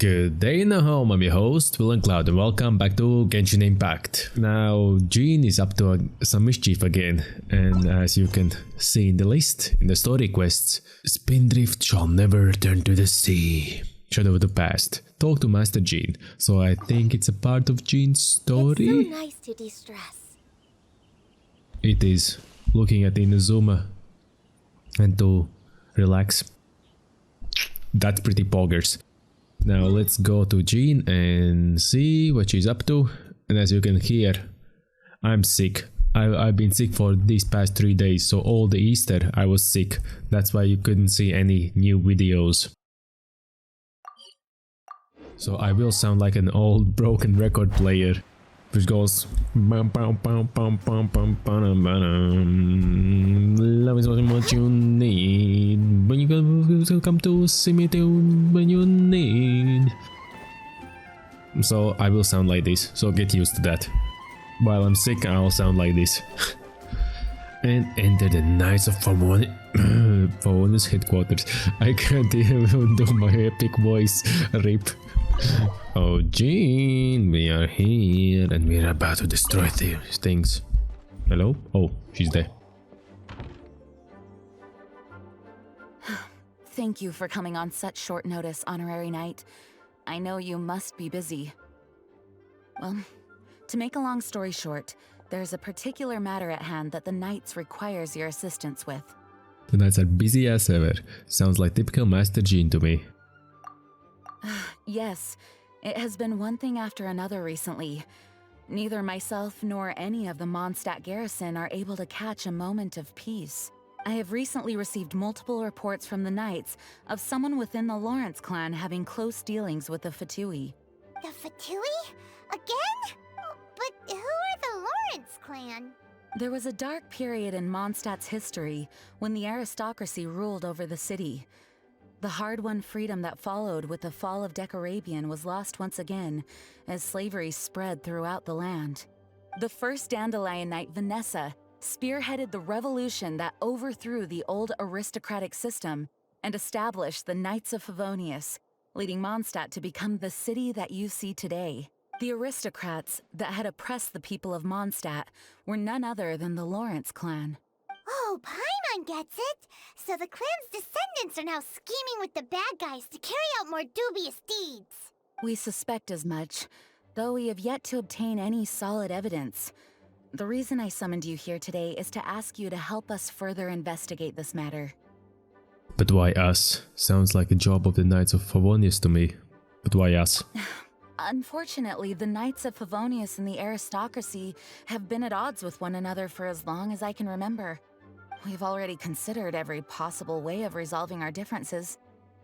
Good day in the home, I'm your host VillainCloud and welcome back to Genshin Impact. Now Jean is up to some mischief again, and as you can see in the list, in the story quests, Spindrift shall never return to the sea. Shadow of the past. Talk to Master Jean. So I think it's a part of Jean's story? It's so nice to de-stress. It is. Looking at Inazuma and to relax. That's pretty poggers. Now let's go to Jean and see what she's up to. And as you can hear, I'm sick. I've been sick for these past 3 days, so all the Easter I was sick. That's why you couldn't see any new videos. So I will sound like an old broken record player, which goes love is what you need when you come to see me when you need. So I will sound like this, so get used to that. While I'm sick, I'll sound like this. And enter the Knights of Favonius headquarters. I can't even do my epic voice. Rip. Oh Jean, we are here and we're about to destroy these things. Hello? Oh, she's there. Thank you for coming on such short notice, Honorary Knight. I know you must be busy. Well, to make a long story short, there's a particular matter at hand that the Knights requires your assistance with. The Knights are busy as ever. Sounds like typical Master Jean to me. Yes, it has been one thing after another recently. Neither myself nor any of the Mondstadt garrison are able to catch a moment of peace. I have recently received multiple reports from the Knights of someone within the Lawrence clan having close dealings with the Fatui. The Fatui? Again? But who are the Lawrence clan? There was a dark period in Mondstadt's history when the aristocracy ruled over the city. The hard-won freedom that followed with the fall of Decarabian was lost once again as slavery spread throughout the land. The first Dandelion Knight, Vanessa, spearheaded the revolution that overthrew the old aristocratic system and established the Knights of Favonius, leading Mondstadt to become the city that you see today. The aristocrats that had oppressed the people of Mondstadt were none other than the Lawrence clan. Oh, Paimon gets it! So the clan's descendants are now scheming with the bad guys to carry out more dubious deeds. We suspect as much, though we have yet to obtain any solid evidence. The reason I summoned you here today is to ask you to help us further investigate this matter. But why us? Sounds like a job of the Knights of Favonius to me. But why us? Unfortunately, the Knights of Favonius and the aristocracy have been at odds with one another for as long as I can remember. We've already considered every possible way of resolving our differences,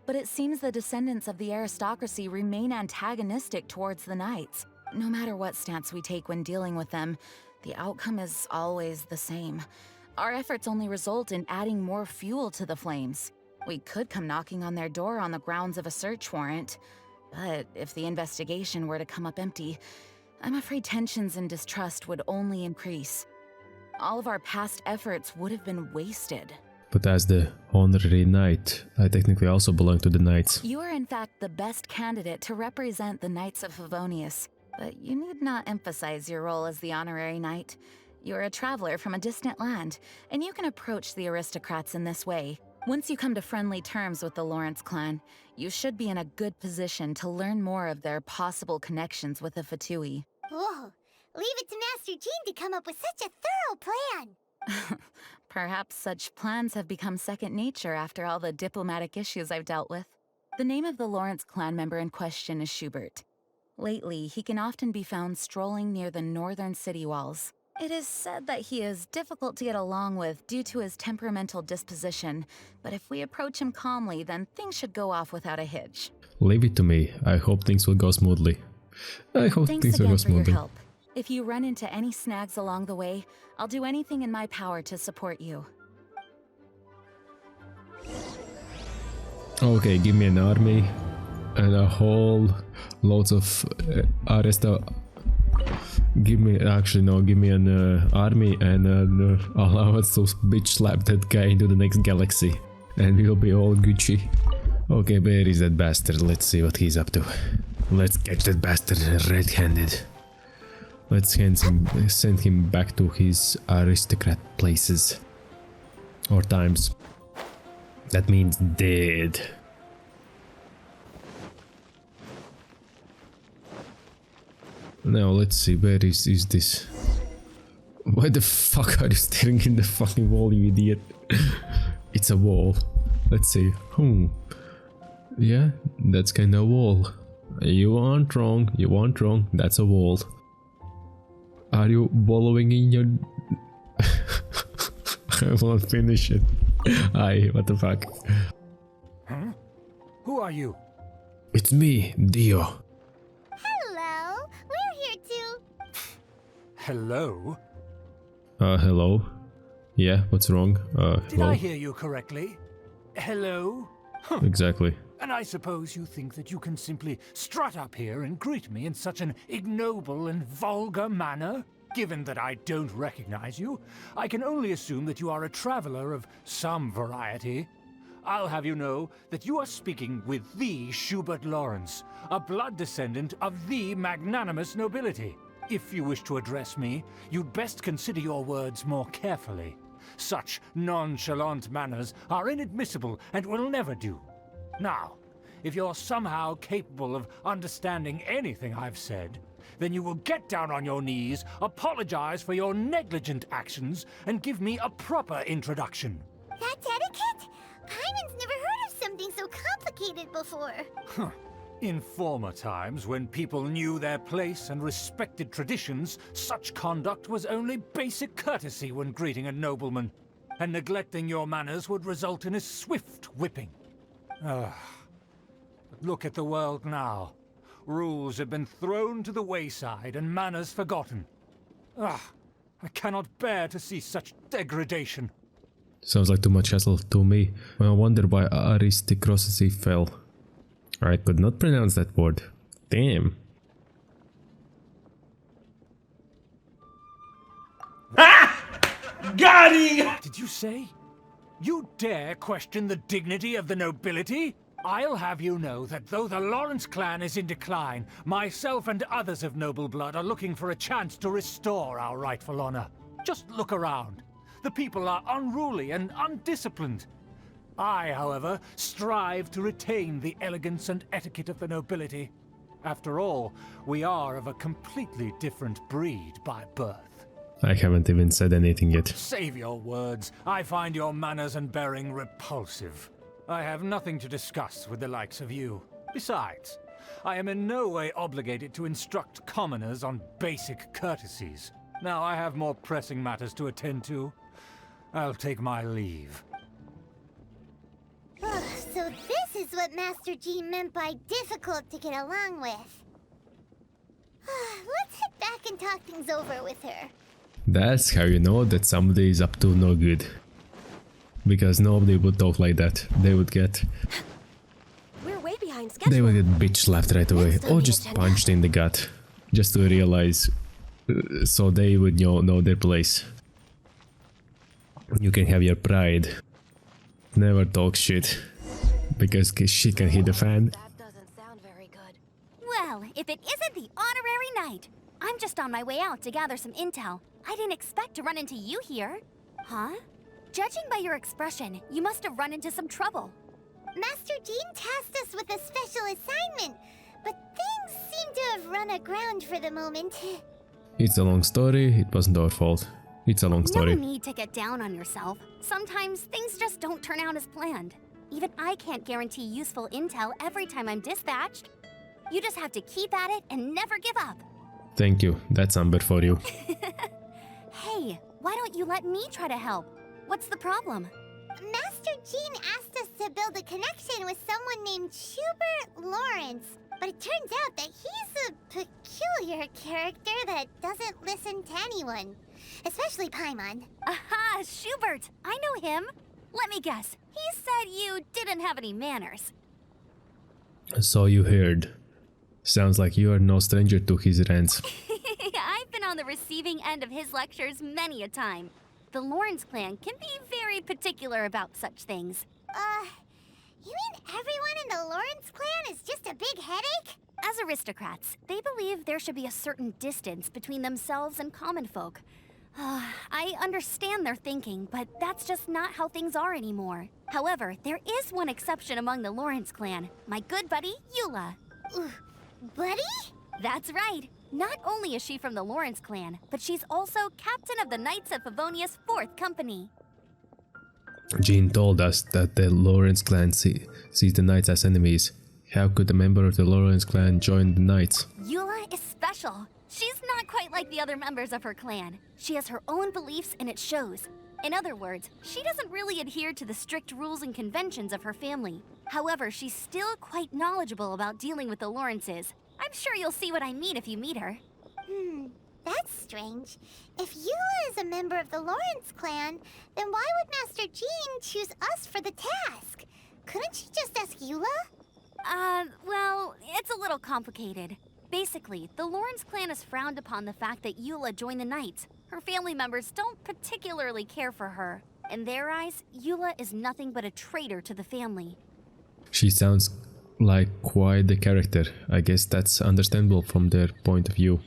but it seems the descendants of the aristocracy remain antagonistic towards the Knights. No matter what stance we take when dealing with them, the outcome is always the same. Our efforts only result in adding more fuel to the flames. We could come knocking on their door on the grounds of a search warrant, but if the investigation were to come up empty, I'm afraid tensions and distrust would only increase. All of our past efforts would have been wasted. But as the honorary knight, I technically also belong to the Knights. You are in fact the best candidate to represent the Knights of Favonius, but you need not emphasize your role as the honorary knight. You're a traveler from a distant land, and you can approach the aristocrats in this way. Once you come to friendly terms with the Lawrence clan, you should be in a good position to learn more of their possible connections with the Fatui. Whoa, leave it to Master Jean to come up with such a thorough plan. Perhaps such plans have become second nature after all the diplomatic issues I've dealt with. The name of the Lawrence clan member in question is Schubert. Lately, he can often be found strolling near the northern city walls. It is said that he is difficult to get along with due to his temperamental disposition, but if we approach him calmly, then things should go off without a hitch. Leave it to me. I hope things will go smoothly. Thanks again for your help. If you run into any snags along the way, I'll do anything in my power to support you. Okay, give me an army and a whole loads of give me an army and allow us to bitch slap that guy into the next galaxy, and we'll be all Gucci. Okay, where is that bastard? Let's see what he's up to. Let's catch that bastard red-handed. Let's send him back to his aristocrat places. Or times. That means dead. Now let's see, where is this? Why the fuck are you staring in the fucking wall, you idiot? It's a wall. Let's see. Yeah, that's kinda a wall. You aren't wrong, that's a wall. Are you wallowing in your... I won't finish it. Aye, what the fuck? Huh? Who are you? It's me, Dio. Hello, we're here too. Hello? Hello? Yeah, what's wrong? Did Hello? I hear you correctly? Hello? Huh. Exactly. And I suppose you think that you can simply strut up here and greet me in such an ignoble and vulgar manner? Given that I don't recognize you, I can only assume that you are a traveler of some variety. I'll have you know that you are speaking with the Schubert Lawrence, a blood descendant of the magnanimous nobility. If you wish to address me, you'd best consider your words more carefully. Such nonchalant manners are inadmissible and will never do. Now, if you're somehow capable of understanding anything I've said, then you will get down on your knees, apologize for your negligent actions, and give me a proper introduction. That's etiquette? Paimon's never heard of something so complicated before. Huh. In former times, when people knew their place and respected traditions, such conduct was only basic courtesy when greeting a nobleman, and neglecting your manners would result in a swift whipping. But look at the world now. Rules have been thrown to the wayside and manners forgotten. I cannot bear to see such degradation. Sounds like too much hassle to me. I wonder why aristocracy fell. I could not pronounce that word. Damn. Got him! Did you say? You dare question the dignity of the nobility? I'll have you know that though the Lawrence clan is in decline, myself and others of noble blood are looking for a chance to restore our rightful honor. Just look around. The people are unruly and undisciplined. I, however, strive to retain the elegance and etiquette of the nobility. After all, we are of a completely different breed by birth. I haven't even said anything yet. Save your words. I find your manners and bearing repulsive. I have nothing to discuss with the likes of you. Besides, I am in no way obligated to instruct commoners on basic courtesies. Now I have more pressing matters to attend to. I'll take my leave. So this is what Master G meant by difficult to get along with. Let's head back and talk things over with her. That's how you know that somebody is up to no good. Because nobody would talk like that. They would get... We're way behind schedule. They would get bitch slapped right away. Or just punched in the gut. Just to realize... so they would know their place. You can have your pride. Never talk shit. Because shit can hit the fan. That doesn't sound very good. Well, if it isn't the honorary knight. I'm just on my way out to gather some intel. I didn't expect to run into you here. Huh? Judging by your expression, you must have run into some trouble. Master Jean tasked us with a special assignment, but things seem to have run aground for the moment. It's a long story, it wasn't our fault. It's a long story. No need to get down on yourself. Sometimes things just don't turn out as planned. Even I can't guarantee useful intel every time I'm dispatched. You just have to keep at it and never give up. Thank you, that's Amber for you. Hey, why don't you let me try to help? What's the problem? Master Jean asked us to build a connection with someone named Schubert Lawrence, but it turns out that he's a peculiar character that doesn't listen to anyone, especially Paimon. Aha, Schubert! I know him. Let me guess, he said you didn't have any manners. So you heard. Sounds like you are no stranger to his rants. I've been on the receiving end of his lectures many a time. The Lawrence clan can be very particular about such things. You mean everyone in the Lawrence clan is just a big headache? As aristocrats, they believe there should be a certain distance between themselves and common folk. I understand their thinking, but that's just not how things are anymore. However, there is one exception among the Lawrence clan, my good buddy, Eula. Buddy? That's right. Not only is she from the Lawrence clan, but she's also captain of the Knights of Favonia's 4th company. Jean told us that the Lawrence clan sees the knights as enemies. How could a member of the Lawrence clan join the knights? Eula is special. She's not quite like the other members of her clan. She has her own beliefs and it shows. In other words, she doesn't really adhere to the strict rules and conventions of her family. However, she's still quite knowledgeable about dealing with the Lawrences. I'm sure you'll see what I mean if you meet her. That's strange. If Eula is a member of the Lawrence clan, then why would Master Jean choose us for the task? Couldn't she just ask Eula? Well, it's a little complicated. Basically, the Lawrence clan has frowned upon the fact that Eula joined the Knights. Her family members don't particularly care for her. In their eyes, Eula is nothing but a traitor to the family. She sounds like quite the character. I guess that's understandable from their point of view.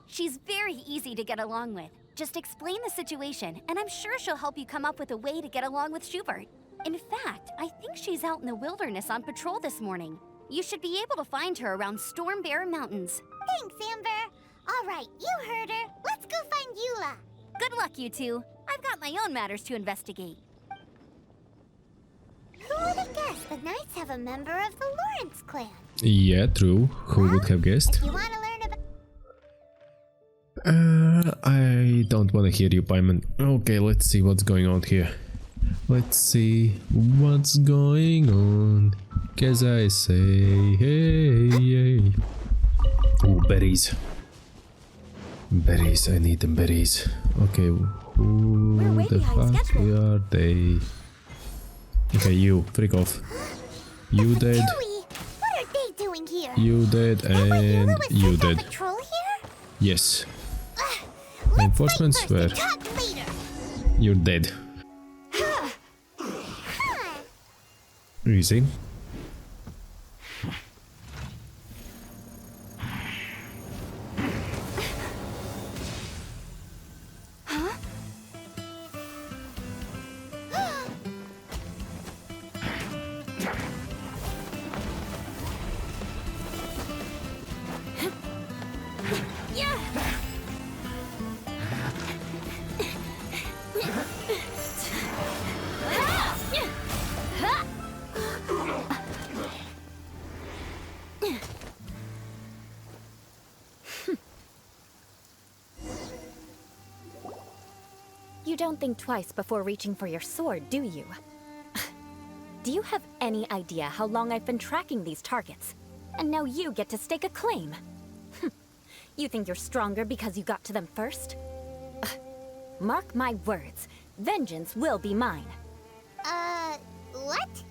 She's very easy to get along with. Just explain the situation, and I'm sure she'll help you come up with a way to get along with Schubert. In fact, I think she's out in the wilderness on patrol this morning. You should be able to find her around Storm Bear Mountains. Thanks, Amber. All right, you heard her. Let's go find Eula. Good luck, you two. I've got my own matters to investigate. Who would have guessed the Knights have a member of the Lawrence clan? Yeah, true. Who would have guessed? If you want to learn about... I don't want to hear you, Paimon. Okay, let's see what's going on here. Let's see what's going on. Cause I say, hey. Ooh, berries. Berries, I need them berries. Okay, who way the behind fuck schedule. are they? Okay, you, freak off. You dead, Chewie, what are they doing here? you dead, Wait, and Eula was you sent on dead. patrol here? Yes, Let's Reinforcements fight first were- and talk later. you're dead. Easy. You don't think twice before reaching for your sword, do you? Do you have any idea how long I've been tracking these targets? And now you get to stake a claim. You think you're stronger because you got to them first? Mark my words, vengeance will be mine. What?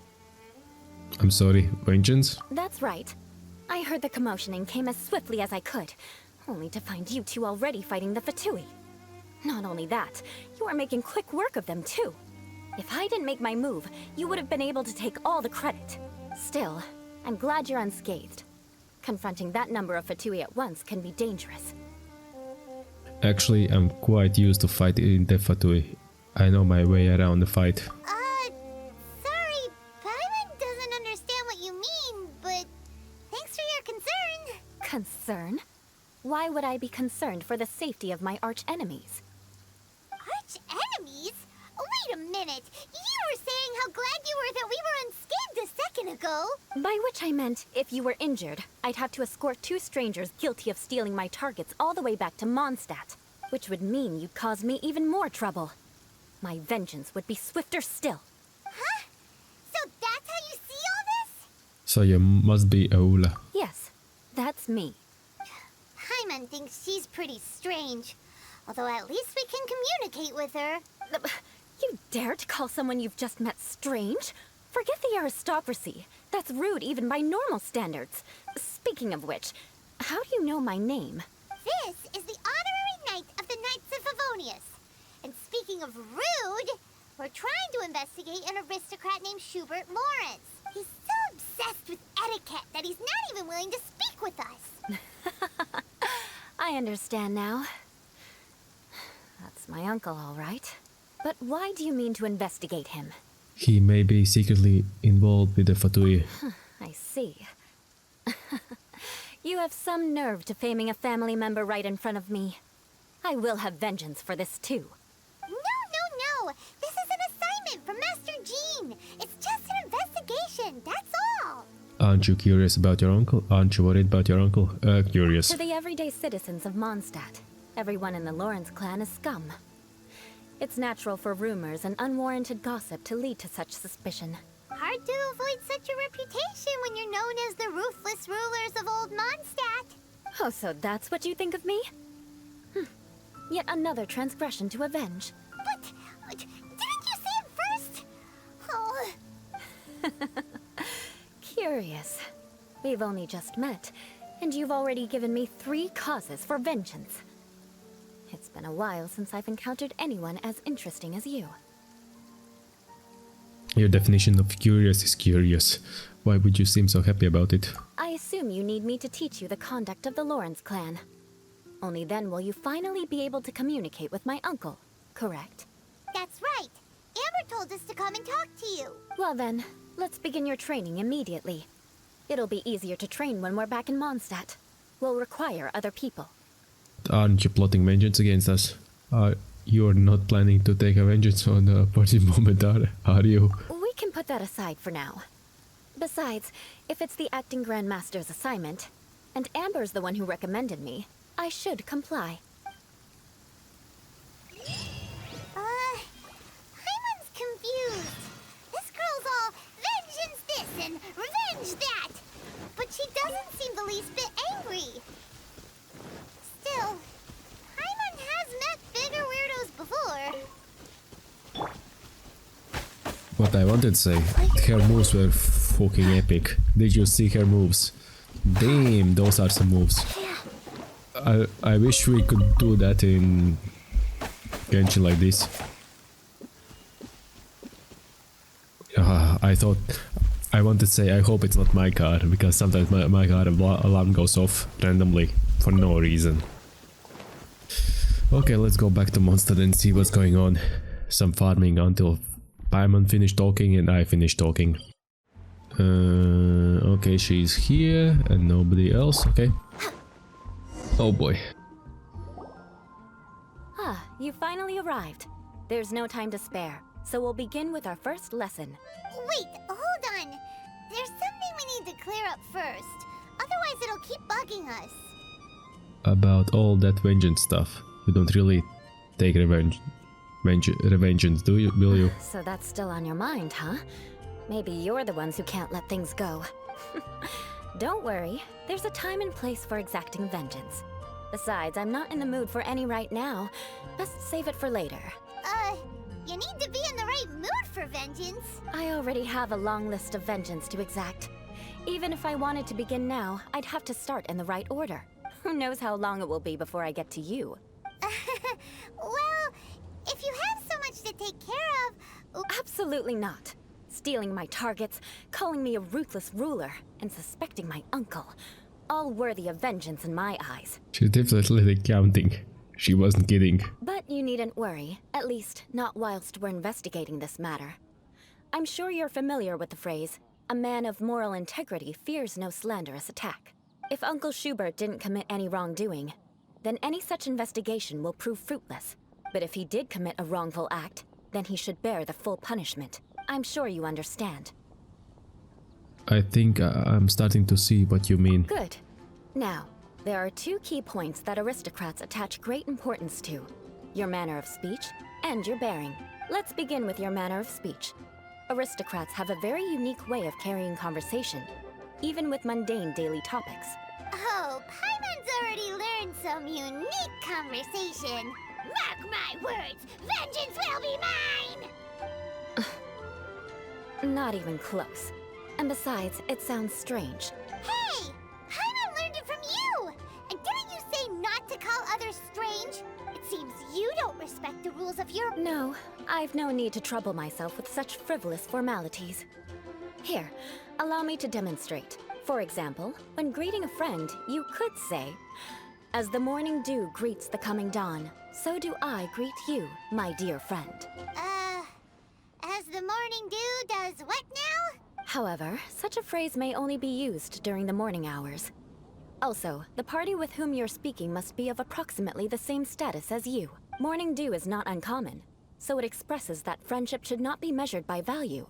I'm sorry, vengeance? That's right. I heard the commotion and came as swiftly as I could, only to find you two already fighting the Fatui. Not only that, you are making quick work of them too. If I didn't make my move, you would have been able to take all the credit. Still, I'm glad you're unscathed. Confronting that number of Fatui at once can be dangerous. Actually, I'm quite used to fighting the Fatui. I know my way around the fight. Sorry, Paimon doesn't understand what you mean, but thanks for your concern. Concern? Why would I be concerned for the safety of my arch-enemies? Arch-enemies? Wait a minute! You were saying how glad you were that we were unscathed a second ago! By which I meant, if you were injured, I'd have to escort two strangers guilty of stealing my targets all the way back to Mondstadt, which would mean you'd cause me even more trouble. My vengeance would be swifter still. Huh? So that's how you see all this? So you must be Eula. Yes, that's me. Paimon thinks she's pretty strange. Although at least we can communicate with her. You dare to call someone you've just met strange? Forget the aristocracy. That's rude even by normal standards. Speaking of which, how do you know my name? This is the honorary knight of the Knights of Favonius. And speaking of rude, we're trying to investigate an aristocrat named Schubert Lawrence. He's so obsessed with etiquette that he's not even willing to speak with us. I understand now. That's my uncle, all right. But why do you mean to investigate him? He may be secretly involved with the Fatui. I see. You have some nerve to faming a family member right in front of me. I will have vengeance for this too. No. This is an assignment from Master Jean. It's just an investigation, that's all. Aren't you curious about your uncle? Aren't you worried about your uncle? Curious. To the everyday citizens of Mondstadt, everyone in the Lawrence clan is scum. It's natural for rumors and unwarranted gossip to lead to such suspicion. Hard to avoid such a reputation when you're known as the ruthless rulers of Old Mondstadt. Oh, so that's what you think of me? Yet another transgression to avenge. But didn't you say it first? Oh. Curious. We've only just met, and you've already given me 3 causes for vengeance. It's been a while since I've encountered anyone as interesting as you. Your definition of curious is curious. Why would you seem so happy about it? I assume you need me to teach you the conduct of the Lawrence clan. Only then will you finally be able to communicate with my uncle, correct? That's right. Amber told us to come and talk to you. Well then, let's begin your training immediately. It'll be easier to train when we're back in Mondstadt. We'll require other people. Aren't you plotting vengeance against us? You're not planning to take a vengeance on the party moment, are you? We can put that aside for now. Besides, if it's the acting Grandmaster's assignment, and Amber's the one who recommended me, I should comply. Paimon's confused. This girl's all vengeance this and revenge that. But she doesn't seem the least bit angry. Still, Paimon has met bigger weirdos before. What I wanted to say, her moves were fucking epic. Did you see her moves? Damn, those are some moves. I wish we could do that in Genshin like this. I want to say I hope it's not my car, because sometimes my car alarm goes off randomly for no reason. Okay, let's go back to Mondstadt and see what's going on. Some farming until Paimon finished talking and I finished talking. Okay, she's here and nobody else, okay. Oh boy. You finally arrived. There's no time to spare, so we'll begin with our first lesson. Wait, hold on. There's something we need to clear up first. Otherwise it'll keep bugging us. About all that vengeance stuff. You don't really take revengeance, do you? Will you? So that's still on your mind, huh? Maybe you're the ones who can't let things go. Don't worry, there's a time and place for exacting vengeance. Besides, I'm not in the mood for any right now. Best save it for later. You need to be in the right mood for vengeance. I already have a long list of vengeance to exact. Even if I wanted to begin now, I'd have to start in the right order. Who knows how long it will be before I get to you? Well, if you have so much to take care of... Absolutely not. Stealing my targets, calling me a ruthless ruler, and suspecting my uncle. All worthy of vengeance in my eyes. She's definitely counting. She wasn't kidding. But you needn't worry, at least not whilst we're investigating this matter. I'm sure you're familiar with the phrase, a man of moral integrity fears no slanderous attack. If Uncle Schubert didn't commit any wrongdoing, then any such investigation will prove fruitless. But if he did commit a wrongful act, then he should bear the full punishment. I'm sure you understand. I think I'm starting to see what you mean. Good. Now, there are 2 key points that aristocrats attach great importance to. Your manner of speech and your bearing. Let's begin with your manner of speech. Aristocrats have a very unique way of carrying conversation, even with mundane daily topics. Oh, Paimon's already learned some unique conversation. Mark my words, vengeance will be mine! Not even close. And besides, it sounds strange. Hey! Paimon learned it from you! And didn't you say not to call others strange? It seems you don't respect the rules of your... No, I've no need to trouble myself with such frivolous formalities. Here, Allow me to demonstrate. For example, when greeting a friend, you could say, "As the morning dew greets the coming dawn, so do I greet you, my dear friend." As the morning dew does what now? However, such a phrase may only be used during the morning hours. Also, the party with whom you're speaking must be of approximately the same status as you. Morning dew is not uncommon, so it expresses that friendship should not be measured by value,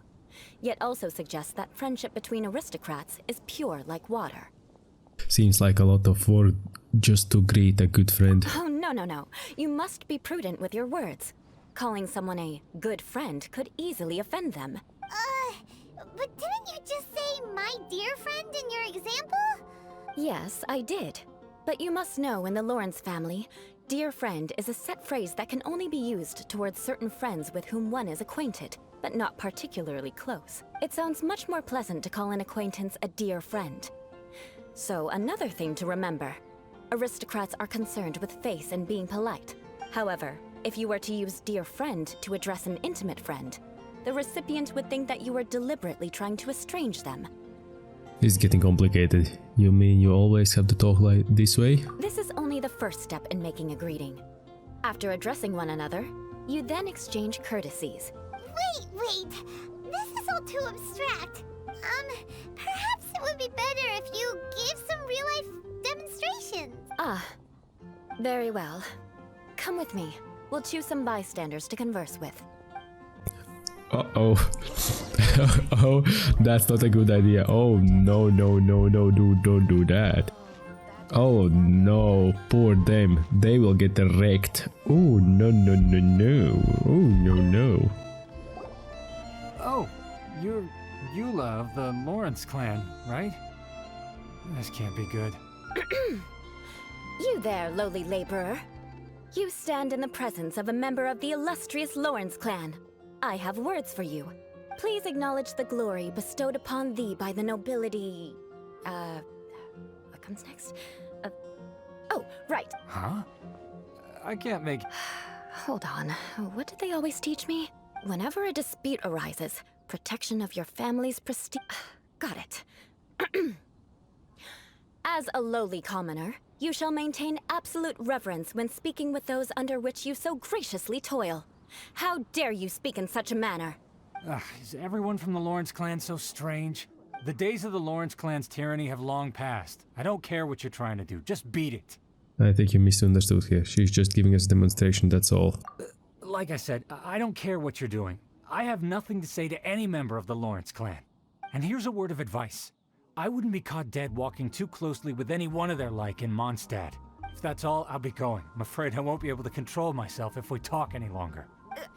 yet also suggests that friendship between aristocrats is pure like water. Seems like a lot of work just to greet a good friend. Oh, no. You must be prudent with your words. Calling someone a good friend could easily offend them. But didn't you just say my dear friend in your example? Yes, I did. But you must know in the Lawrence family, dear friend is a set phrase that can only be used towards certain friends with whom one is acquainted, but not particularly close. It sounds much more pleasant to call an acquaintance a dear friend. So another thing to remember, aristocrats are concerned with face and being polite. However, if you were to use dear friend to address an intimate friend, the recipient would think that you were deliberately trying to estrange them. It's getting complicated. You mean you always have to talk like this way? This is only the first step in making a greeting. After addressing one another, you then exchange courtesies. Wait. This is all too abstract. Perhaps it would be better if you gave some real-life demonstrations. Ah, very well. Come with me. We'll choose some bystanders to converse with. Uh-oh. Oh, that's not a good idea. Oh, no, dude, don't do that. Oh, no, poor them. They will get wrecked. Oh, no. Oh, no. Oh, you're Eula of the Lawrence clan, right? This can't be good. You there, lowly laborer. You stand in the presence of a member of the illustrious Lawrence clan. I have words for you. Please acknowledge the glory bestowed upon thee by the nobility... What comes next? Oh, right. Huh? I can't make... Hold on. What did they always teach me? Whenever a dispute arises, protection of your family's prestige... Got it. As a lowly commoner, you shall maintain absolute reverence when speaking with those under which you so graciously toil. How dare you speak in such a manner? Is everyone from the Lawrence clan so strange? The days of the Lawrence clan's tyranny have long passed. I don't care what you're trying to do, just beat it. I think you misunderstood here. She's just giving us a demonstration, that's all. Like I said, I don't care what you're doing. I have nothing to say to any member of the Lawrence clan. And here's a word of advice. I wouldn't be caught dead walking too closely with any one of their like in Mondstadt. If that's all, I'll be going. I'm afraid I won't be able to control myself if we talk any longer.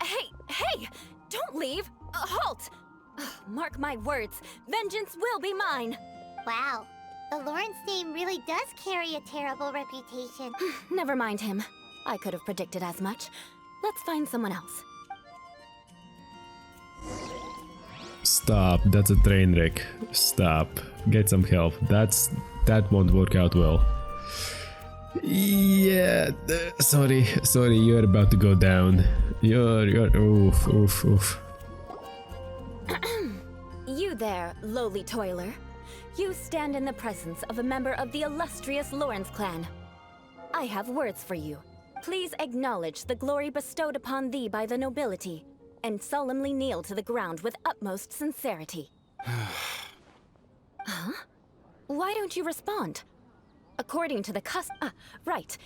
Hey! Don't leave! Halt! Mark my words, vengeance will be mine! Wow, the Lawrence name really does carry a terrible reputation. Never mind him. I could have predicted as much. Let's find someone else. Stop, that's a train wreck. Stop. Get some help. That won't work out well. Yeah, sorry, you're about to go down. You're oof. You there, lowly toiler. You stand in the presence of a member of the illustrious Lawrence clan. I have words for you. Please acknowledge the glory bestowed upon thee by the nobility, and solemnly kneel to the ground with utmost sincerity. Huh? Why don't you respond? According to the right.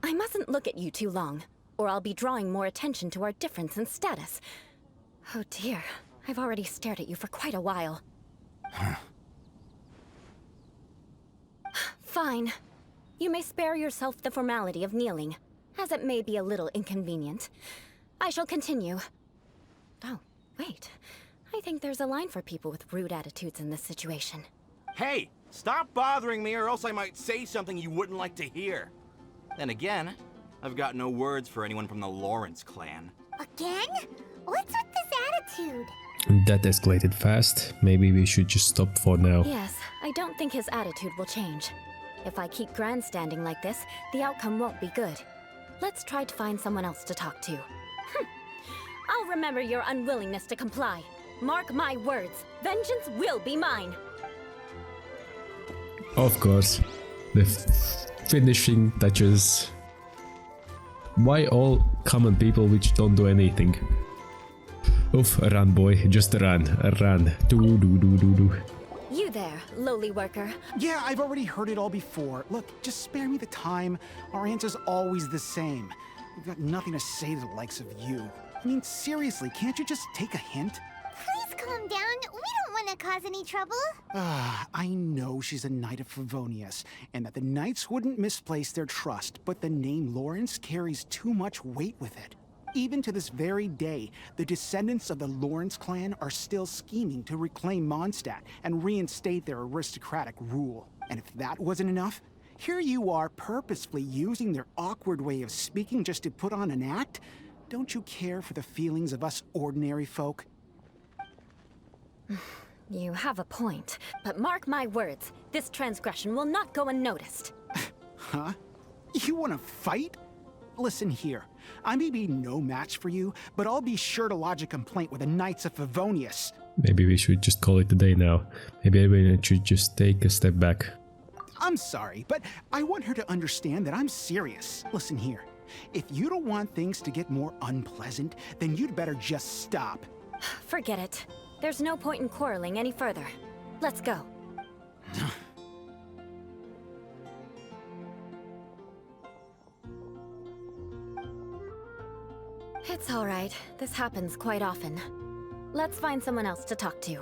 I mustn't look at you too long, or I'll be drawing more attention to our difference in status. Oh dear, I've already stared at you for quite a while. Fine. You may spare yourself the formality of kneeling, as it may be a little inconvenient. I shall continue. Oh, wait. I think there's a line for people with rude attitudes in this situation. Hey! Stop bothering me or else I might say something you wouldn't like to hear. Then again, I've got no words for anyone from the Lawrence clan. Again? What's with this attitude? That escalated fast. Maybe we should just stop for now. Yes, I don't think his attitude will change. If I keep grandstanding like this, the outcome won't be good. Let's try to find someone else to talk to. I'll remember your unwillingness to comply. Mark my words, vengeance will be mine. Of course. The finishing touches. Why all common people which don't do anything? Oof, run boy, just run, run. Do do do do do. You there, lowly worker. Yeah, I've already heard it all before. Look, just spare me the time. Our answer's always the same. We've got nothing to say to the likes of you. I mean, seriously, can't you just take a hint? Please calm down. We don't want to cause any trouble. I know she's a Knight of Favonius, and that the Knights wouldn't misplace their trust, but the name Lawrence carries too much weight with it. Even to this very day, the descendants of the Lawrence clan are still scheming to reclaim Mondstadt and reinstate their aristocratic rule. And if that wasn't enough, here you are purposefully using their awkward way of speaking just to put on an act? Don't you care for the feelings of us ordinary folk? You have a point, but mark my words, this transgression will not go unnoticed. Huh? You want to fight? Listen here, I may be no match for you, but I'll be sure to lodge a complaint with the Knights of Favonius. Maybe we should just call it a day now. Maybe everyone should just take a step back. I'm sorry, but I want her to understand that I'm serious. Listen here, if you don't want things to get more unpleasant, then you'd better just stop. Forget it. There's no point in quarreling any further. Let's go. It's all right. This happens quite often. Let's find someone else to talk to.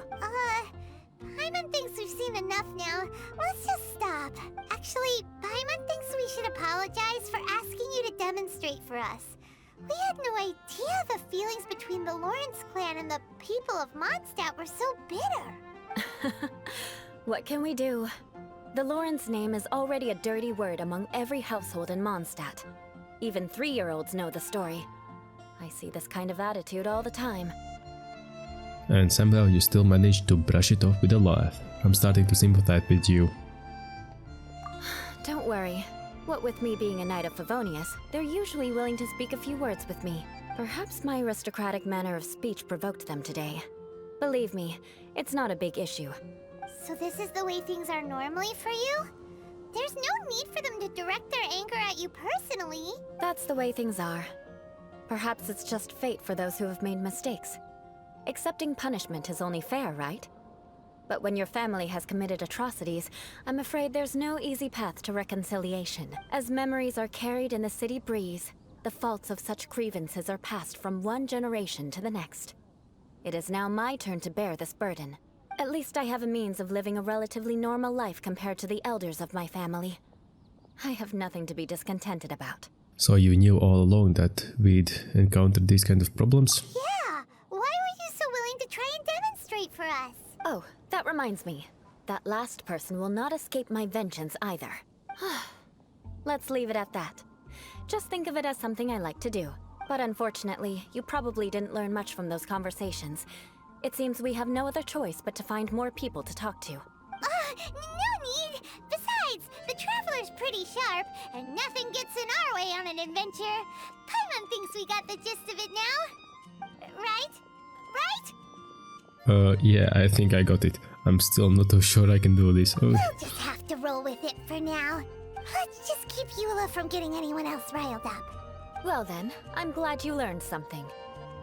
Paimon thinks we've seen enough now. Let's just stop. Actually, Paimon thinks we should apologize for asking you to demonstrate for us. We had no idea the feelings between the Lawrence clan and the people of Mondstadt were so bitter. What can we do? The Lawrence name is already a dirty word among every household in Mondstadt. Even 3-year-olds know the story. I see this kind of attitude all the time. And somehow you still managed to brush it off with a laugh. I'm starting to sympathize with you. Don't worry. What with me being a Knight of Favonius, they're usually willing to speak a few words with me. Perhaps my aristocratic manner of speech provoked them today. Believe me, it's not a big issue. So this is the way things are normally for you? There's no need for them to direct their anger at you personally. That's the way things are. Perhaps it's just fate for those who have made mistakes. Accepting punishment is only fair, right? But when your family has committed atrocities, I'm afraid there's no easy path to reconciliation. As memories are carried in the city breeze, the faults of such grievances are passed from one generation to the next. It is now my turn to bear this burden. At least I have a means of living a relatively normal life compared to the elders of my family. I have nothing to be discontented about. So you knew all along that we'd encountered these kind of problems? Yeah, why were you so willing to try and demonstrate for us? Oh, that reminds me. That last person will not escape my vengeance either. Let's leave it at that. Just think of it as something I like to do. But unfortunately, you probably didn't learn much from those conversations. It seems we have no other choice but to find more people to talk to. No need! Besides, the Traveler's pretty sharp, and nothing gets in our way on an adventure. Paimon thinks we got the gist of it now. Right? Right? Yeah, I think I got it. I'm still not too sure I can do this. Oh. We'll just have to roll with it for now. Let's just keep Eula from getting anyone else riled up. Well then, I'm glad you learned something.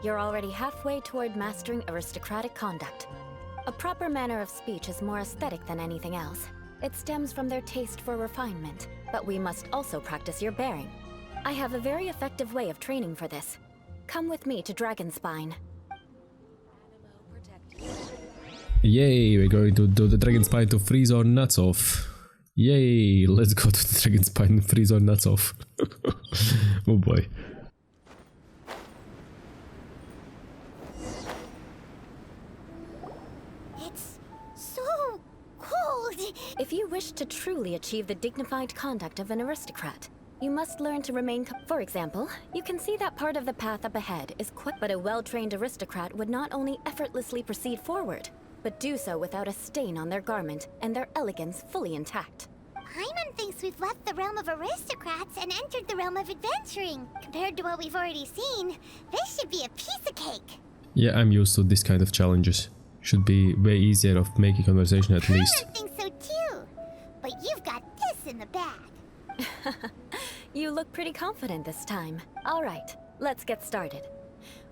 You're already halfway toward mastering aristocratic conduct. A proper manner of speech is more aesthetic than anything else. It stems from their taste for refinement, but we must also practice your bearing. I have a very effective way of training for this. Come with me to Dragonspine. Yay, we're going to do the Dragonspine to freeze our nuts off. Yay, let's go to the Dragonspine and freeze our nuts off. Oh boy. It's so cold. If you wish to truly achieve the dignified conduct of an aristocrat, you must learn to remain For example, you can see that part of the path up ahead is quite... But a well-trained aristocrat would not only effortlessly proceed forward, but do so without a stain on their garment and their elegance fully intact. Paimon thinks we've left the realm of aristocrats and entered the realm of adventuring. Compared to what we've already seen, this should be a piece of cake. Yeah, I'm used to this kind of challenges. Should be way easier of making conversation at least. I think so too. but you've got this in the bag. You look pretty confident this time. All right, let's get started.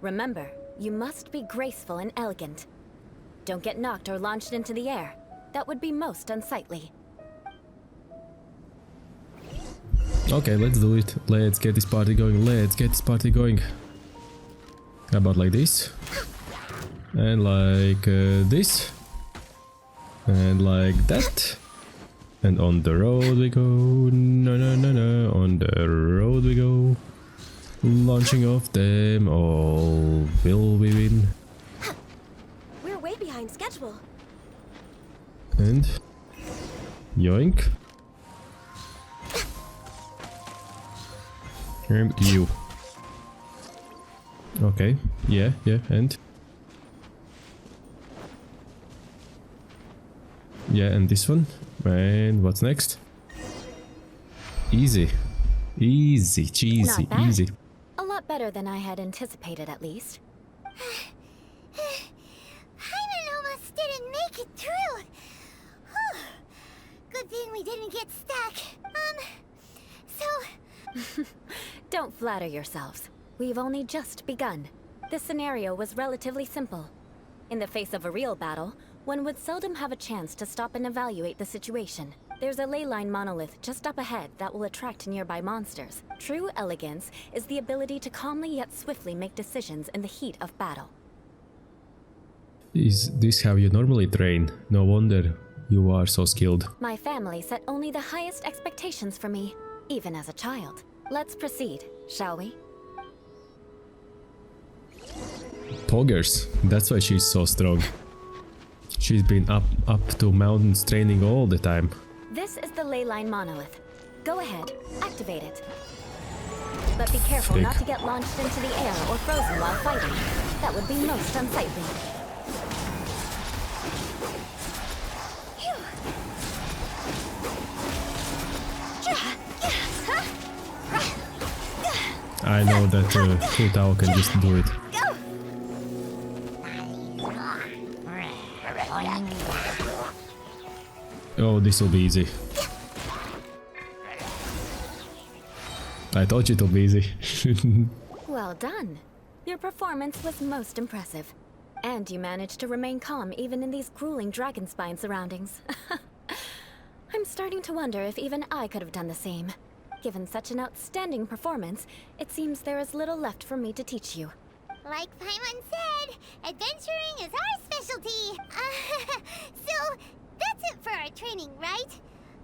Remember, you must be graceful and elegant. Don't get knocked or launched into the air. That would be most unsightly. Okay, let's do it. Let's get this party going. Let's get this party going. How about like this? And like this? And like that? And on the road we go. No, no, no, no. On the road we go. Launching off them all. Will we win? We're way behind schedule. And yoink. And you. Okay, yeah, and yeah, and this one. And what's next? Easy. Easy, cheesy, Not bad. easy. A lot better than I had anticipated, at least. Paimon almost didn't make it through. Whew. Good thing we didn't get stuck. So... Don't flatter yourselves. We've only just begun. This scenario was relatively simple. In the face of a real battle, one would seldom have a chance to stop and evaluate the situation. There's a ley line monolith just up ahead that will attract nearby monsters. True elegance is the ability to calmly yet swiftly make decisions in the heat of battle. Is this how you normally train? No wonder you are so skilled. My family set only the highest expectations for me, even as a child. Let's proceed, shall we? Poggers, that's why she's so strong. She's been up to mountains training all the time. This is the ley line monolith. Go ahead, activate it. But be careful Stick. not to get launched into the air or frozen while fighting. That would be most unsightly. I know that Fu Tao can just do it. Oh, this will be easy. I told you it'll be easy. Well done. Your performance was most impressive. And you managed to remain calm even in these grueling dragon spine surroundings. I'm starting to wonder if even I could have done the same. Given such an outstanding performance, it seems there is little left for me to teach you. like Paimon said, adventuring is our specialty. So, that's it for our training, right?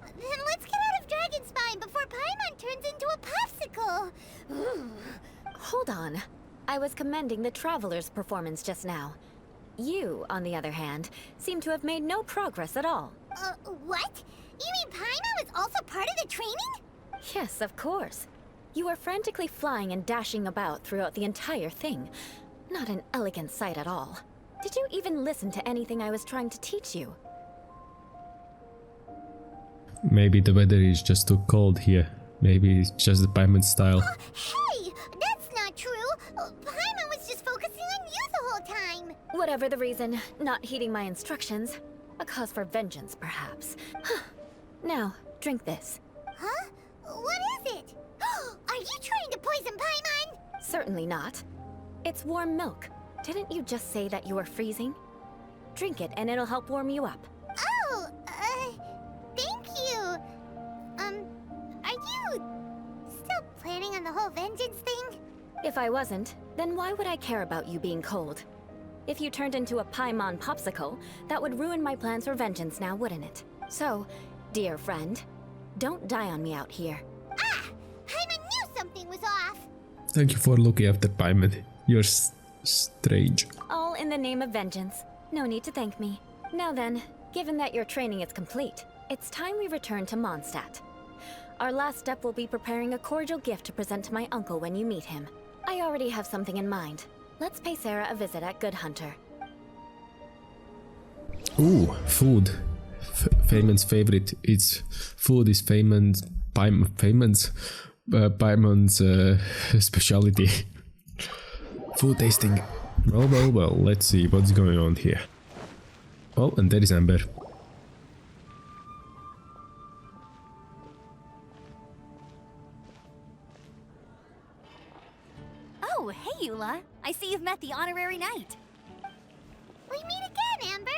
Then let's get out of Dragon Spine before Paimon turns into a popsicle. Ooh. Hold on. I was commending the Traveler's performance just now. You, on the other hand, seem to have made no progress at all. What? You mean Paimon was also part of the training? Yes, of course. You were frantically flying and dashing about throughout the entire thing. Not an elegant sight at all. Did you even listen to anything I was trying to teach you? Maybe the weather is just too cold here. Maybe it's just the Paimon style. Hey! That's not true! Paimon was just focusing on you the whole time! Whatever the reason, not heeding my instructions. A cause for vengeance, perhaps. Now, drink this. Huh? What is it? Are you trying to poison Paimon? Certainly not. It's warm milk. Didn't you just say that you were freezing? Drink it and it'll help warm you up. Oh, thank you. Are you still planning on the whole vengeance thing? If I wasn't, then why would I care about you being cold? If you turned into a Paimon popsicle, that would ruin my plans for vengeance now, wouldn't it? So, dear friend, don't die on me out here. Ah! Paimon knew something was off! Thank you for looking after Paimon. You're strange. All in the name of vengeance. No need to thank me. Now then, given that your training is complete, it's time we return to Mondstadt. Our last step will be preparing a cordial gift to present to my uncle when you meet him. I already have something in mind. Let's pay Sarah a visit at Good Hunter. Ooh, food. Paimon's favorite. It's food is Paimon's specialty. Food tasting. Well, let's see what's going on here. Oh, and there is Amber. Oh, hey, Eula. I see you've met the honorary knight. We meet again, Amber.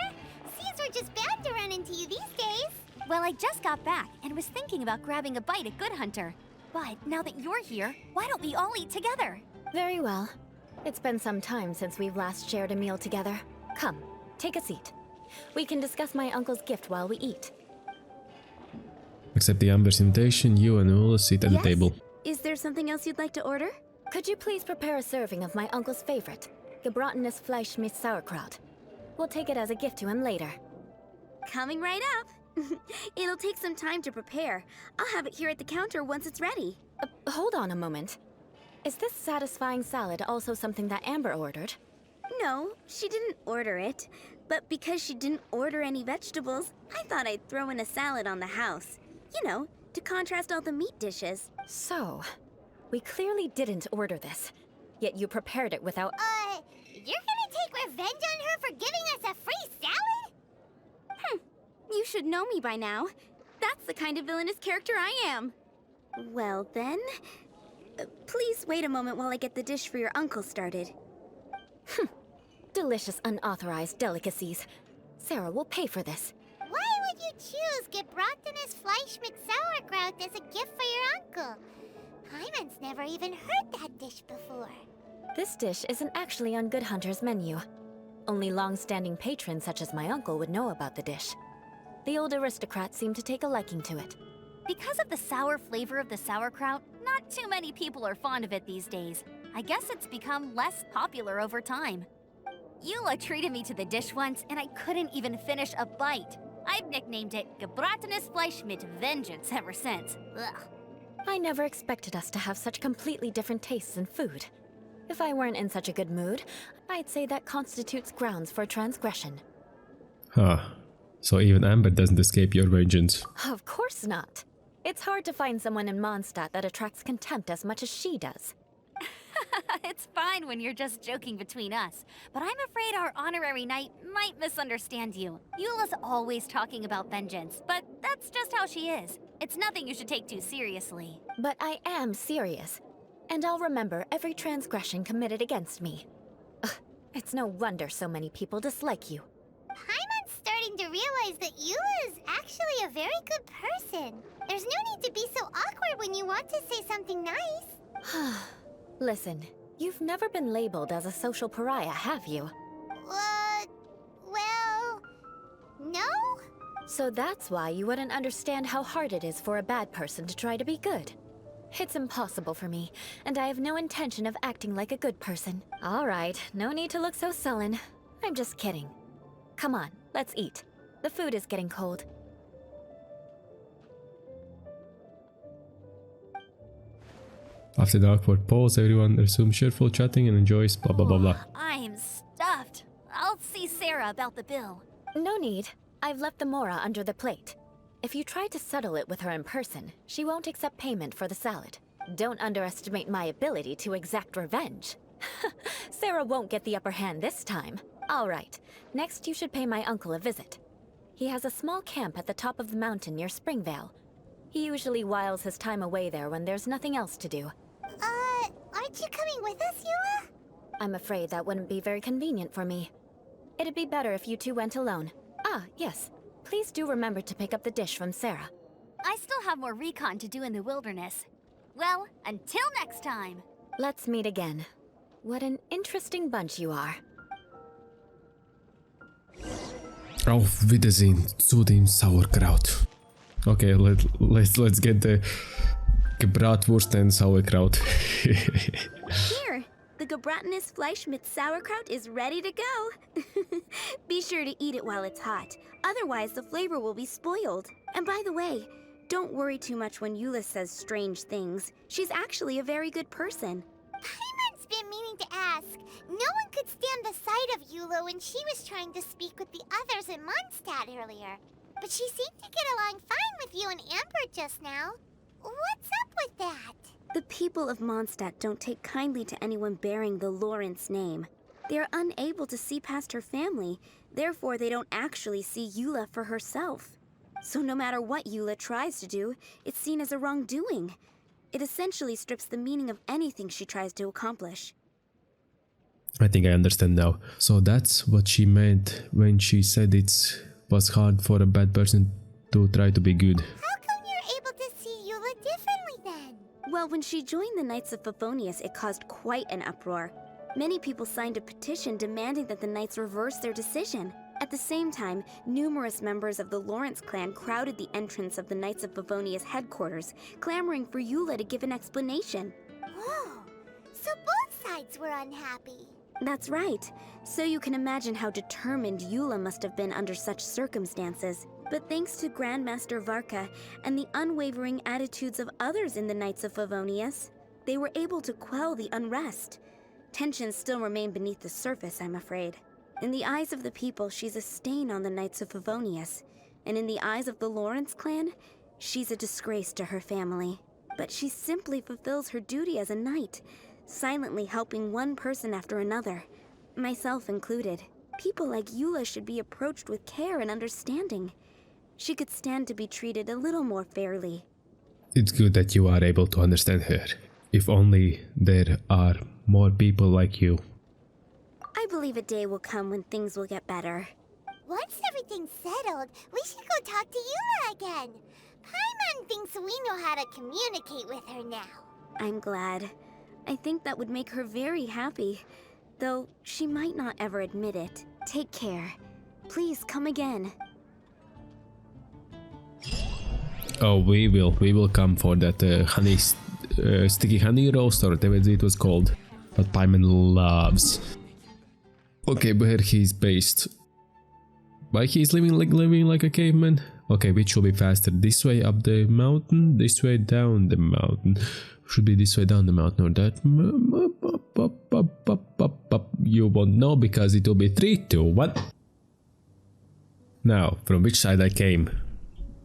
Seems we're just bound to run into you these days. Well, I just got back and was thinking about grabbing a bite at Good Hunter. But now that you're here, why don't we all eat together? Very well. It's been some time since we've last shared a meal together. Come, take a seat. We can discuss my uncle's gift while we eat. Accept the Amber's invitation, you and Eula sit at the table. Is there something else you'd like to order? Could you please prepare a serving of my uncle's favorite, gebratenes Fleisch mit Sauerkraut? We'll take it as a gift to him later. Coming right up. It'll take some time to prepare. I'll have it here at the counter once it's ready. Hold on a moment. Is this satisfying salad also something that Amber ordered? No, she didn't order it. But because she didn't order any vegetables, I thought I'd throw in a salad on the house. You know, to contrast all the meat dishes. So, we clearly didn't order this. Yet you prepared it without... You're gonna take revenge on her for giving us a free salad? You should know me by now. That's the kind of villainous character I am. Well then, please wait a moment while I get the dish for your uncle started. Delicious unauthorized delicacies. Sarah will pay for this. Why would you choose gebratenes Fleisch mit Sauerkraut as a gift for your uncle? Hyman's never even heard that dish before. This dish isn't actually on Good Hunter's menu. Only long-standing patrons such as my uncle would know about the dish. The old aristocrat seemed to take a liking to it. Because of the sour flavor of the sauerkraut, not too many people are fond of it these days. I guess it's become less popular over time. Eula treated me to the dish once, and I couldn't even finish a bite. I've nicknamed it gebratenes Fleisch mit Vengeance ever since. Ugh. I never expected us to have such completely different tastes in food. If I weren't in such a good mood, I'd say that constitutes grounds for transgression. Huh. So even Amber doesn't escape your vengeance. Of course not. It's hard to find someone in Mondstadt that attracts contempt as much as she does. It's fine when you're just joking between us, but I'm afraid our honorary knight might misunderstand you. Eula's always talking about vengeance, but that's just how she is. It's nothing you should take too seriously. But I am serious, and I'll remember every transgression committed against me. Ugh, it's no wonder so many people dislike you. Paimon's starting to realize that Eula is actually a very good person. There's no need to be so awkward when you want to say something nice. Listen, you've never been labeled as a social pariah, have you? Well, no? So that's why you wouldn't understand how hard it is for a bad person to try to be good. It's impossible for me, and I have no intention of acting like a good person. All right, no need to look so sullen. I'm just kidding. Come on, let's eat. The food is getting cold. After the awkward pause, everyone resumes cheerful chatting and enjoys blah blah blah blah. I'm stuffed. I'll see Sarah about the bill. No need. I've left the mora under the plate. If you try to settle it with her in person, she won't accept payment for the salad. Don't underestimate my ability to exact revenge. Sarah won't get the upper hand this time. All right, next you should pay my uncle a visit. He has a small camp at the top of the mountain near Springvale. He usually whiles his time away there when there's nothing else to do. Aren't you coming with us, Eula? I'm afraid that wouldn't be very convenient for me. It'd be better if you two went alone. Ah, yes. Please do remember to pick up the dish from Sarah. I still have more recon to do in the wilderness. Well, until next time. Let's meet again. What an interesting bunch you are. Auf Wiedersehen zu dem Sauerkraut. Okay, let's get the Gebratwurst and Sauerkraut. Here, the gebratenes Fleisch mit Sauerkraut is ready to go. Be sure to eat it while it's hot, otherwise the flavor will be spoiled. And by the way, don't worry too much when Eula says strange things. She's actually a very good person. Paimon's been meaning to ask. No one could stand the sight of Eula when she was trying to speak with the others in Mondstadt earlier. But she seemed to get along fine with you and Amber just now. What's up with that? The people of Mondstadt don't take kindly to anyone bearing the Lawrence name. They are unable to see past her family, therefore they don't actually see Eula for herself. So no matter what Eula tries to do, it's seen as a wrongdoing. It essentially strips the meaning of anything she tries to accomplish. I think I understand now. So that's what she meant when she said it was hard for a bad person to try to be good. How come you're able to see Eula differently then? Well, when she joined the Knights of Favonius, it caused quite an uproar. Many people signed a petition demanding that the Knights reverse their decision. At the same time, numerous members of the Lawrence clan crowded the entrance of the Knights of Favonius headquarters, clamoring for Eula to give an explanation. Whoa, so both sides were unhappy. That's right. So you can imagine how determined Eula must have been under such circumstances. But thanks to Grandmaster Varka and the unwavering attitudes of others in the Knights of Favonius, they were able to quell the unrest. Tensions still remain beneath the surface, I'm afraid. In the eyes of the people, she's a stain on the Knights of Favonius. And in the eyes of the Lawrence clan, she's a disgrace to her family. But she simply fulfills her duty as a knight, silently helping one person after another, myself included. People like Eula should be approached with care and understanding. She could stand to be treated a little more fairly. It's good that you are able to understand her. If only there are more people like you. I believe a day will come when things will get better. Once everything's settled, we should go talk to Eula again. Paimon thinks we know how to communicate with her now. I'm glad. I think that would make her very happy, though she might not ever admit it. Take care. Please come again. Oh, we will come for that sticky honey roast or whatever it was called. But Paimon loves. Okay, where he's based. Why he's living like a caveman? Okay, which will be faster? This way up the mountain, this way down the mountain. Should be this way down the mountain or that. You won't know because it will be 3, 2, 1. Now, from which side I came?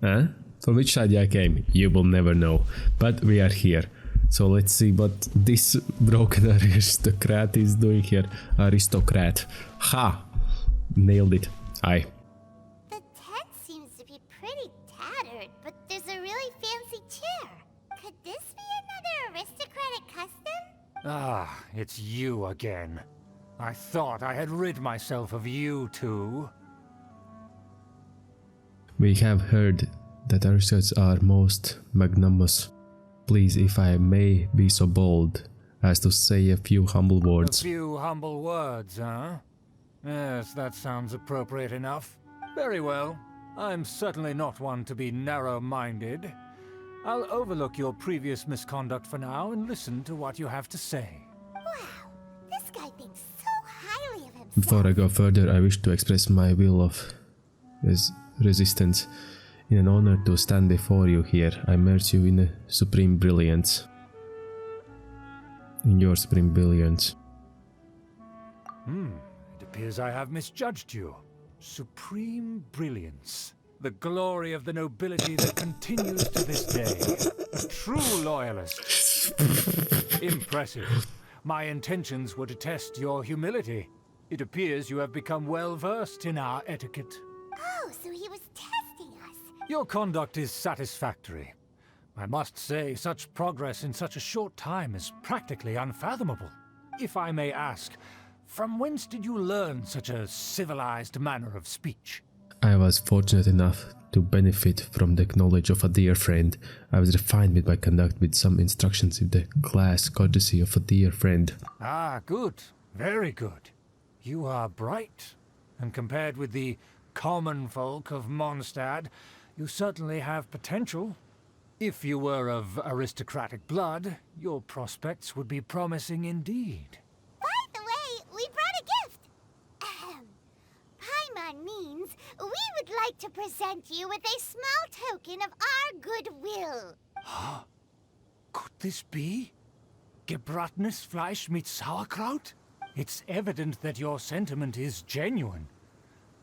Huh? From which side I came? You will never know. But we are here. So let's see what this broken aristocrat is doing here. Aristocrat. Ha! Nailed it. Aye. The tent seems to be pretty tattered, but there's a really fancy chair. Could this be another aristocratic custom? Ah, it's you again. I thought I had rid myself of you two. We have heard that aristocrats are most magnanimous. Please, if I may be so bold as to say a few humble words. A few humble words, huh? Yes, that sounds appropriate enough. Very well. I'm certainly not one to be narrow-minded. I'll overlook your previous misconduct for now and listen to what you have to say. Wow, this guy thinks so highly of himself. Before I go further, I wish to express my will of resistance. In an honor to stand before you here, I immerse you in a supreme brilliance. In your supreme brilliance. It appears I have misjudged you. Supreme brilliance. The glory of the nobility that continues to this day. A true loyalist. Impressive. My intentions were to test your humility. It appears you have become well versed in our etiquette. Oh, so he was testing us. Your conduct is satisfactory. I must say, such progress in such a short time is practically unfathomable. If I may ask, from whence did you learn such a civilized manner of speech? I was fortunate enough to benefit from the knowledge of a dear friend. I was refined with my conduct with some instructions with the class courtesy of a dear friend. Ah, good. Very good. You are bright, and compared with the common folk of Mondstadt, you certainly have potential. If you were of aristocratic blood, your prospects would be promising indeed. By the way, we brought a gift. Paimon means we would like to present you with a small token of our goodwill. Could this be? Gebratenes Fleisch mit Sauerkraut? It's evident that your sentiment is genuine.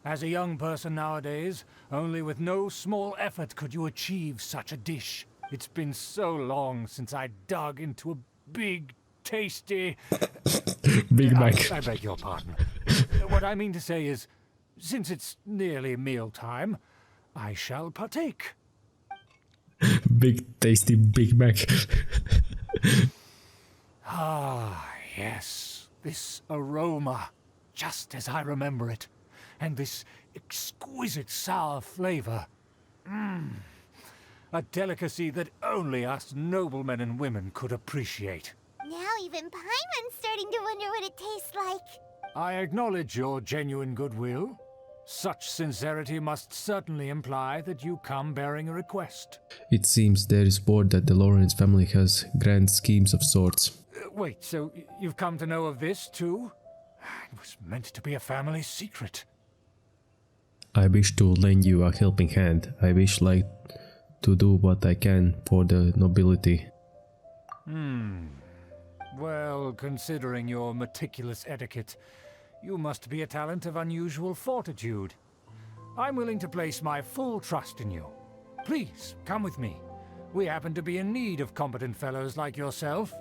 As a young person nowadays, only with no small effort could you achieve such a dish. It's been so long since I dug into a big, tasty... Big Mac. I beg your pardon. What I mean to say is, since it's nearly mealtime, I shall partake. Big tasty Big Mac. Ah, yes. This aroma, just as I remember it. And this exquisite sour flavor. A delicacy that only us noblemen and women could appreciate. Now even Paimon's starting to wonder what it tastes like. I acknowledge your genuine goodwill. Such sincerity must certainly imply that you come bearing a request. It seems there is word that the Lawrence family has grand schemes of sorts. Wait, so you've come to know of this too? It was meant to be a family secret. I wish to lend you a helping hand. I wish to do what I can for the nobility. Well, considering your meticulous etiquette, you must be a talent of unusual fortitude. I'm willing to place my full trust in you. Please, come with me. We happen to be in need of competent fellows like yourself.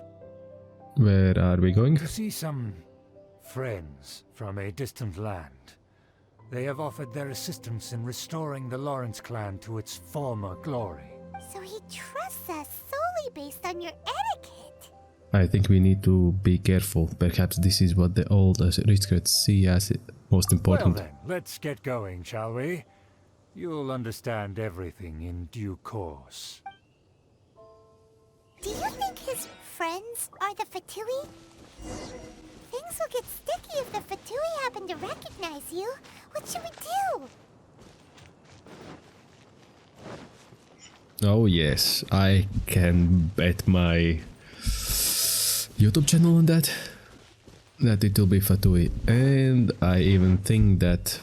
Where are we going? To see some friends from a distant land. They have offered their assistance in restoring the Lawrence clan to its former glory. So he trusts us solely based on your etiquette. I think we need to be careful. Perhaps this is what the old aristocrats see as most important. Well then, let's get going, shall we? You'll understand everything in due course. Do you think his friends are the Fatui? Things will get sticky if the Fatui happen to recognize you. What should we do? Oh yes, I can bet my YouTube channel on that it will be Fatui, and I even think that